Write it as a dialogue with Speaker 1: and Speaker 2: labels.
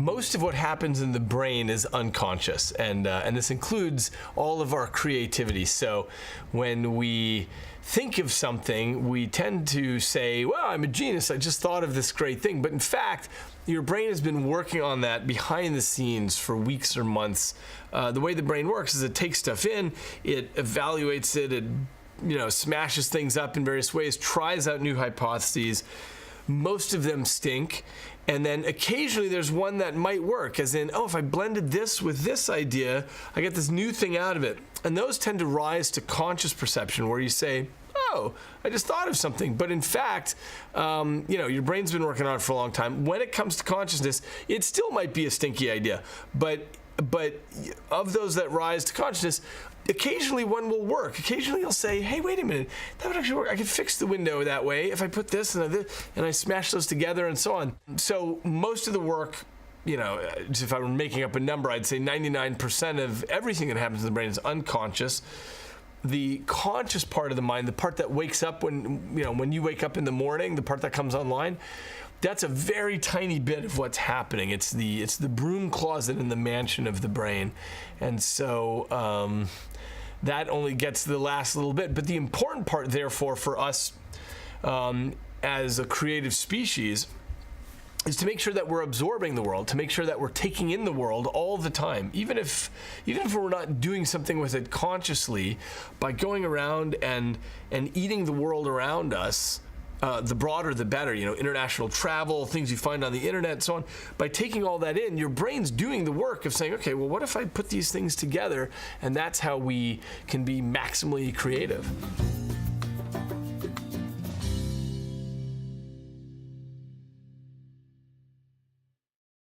Speaker 1: most of what happens in the brain is unconscious, and this includes all of our creativity. So when we think of something, we tend to say, well, I'm a genius, I just thought of this great thing. But in fact, your brain has been working on that behind the scenes for weeks or months. The way the brain works is it takes stuff in, it evaluates it, it smashes things up in various ways, tries out new hypotheses. Most of them stink. And then occasionally there's one that might work, as in, oh, if I blended this with this idea, I get this new thing out of it. And those tend to rise to conscious perception, where you say, oh, I just thought of something. But in fact, your brain's been working on it for a long time. When it comes to consciousness, it still might be a stinky idea. But of those that rise to consciousness, occasionally one will work. Occasionally you'll say, hey, wait a minute, that would actually work. I could fix the window that way if I put this and I smash those together and so on. So most of the work, if I were making up a number, I'd say 99% of everything that happens in the brain is unconscious. The conscious part of the mind, the part that wakes up when you wake up in the morning, the part that comes online, that's a very tiny bit of what's happening. It's the broom closet in the mansion of the brain. And so that only gets the last little bit. But the important part, therefore, for us as a creative species is to make sure that we're absorbing the world, to make sure that we're taking in the world all the time, even if we're not doing something with it consciously, by going around and eating the world around us. The broader, the better. International travel, things you find on the internet, and so on. By taking all that in, your brain's doing the work of saying, okay, well, what if I put these things together? And that's how we can be maximally creative.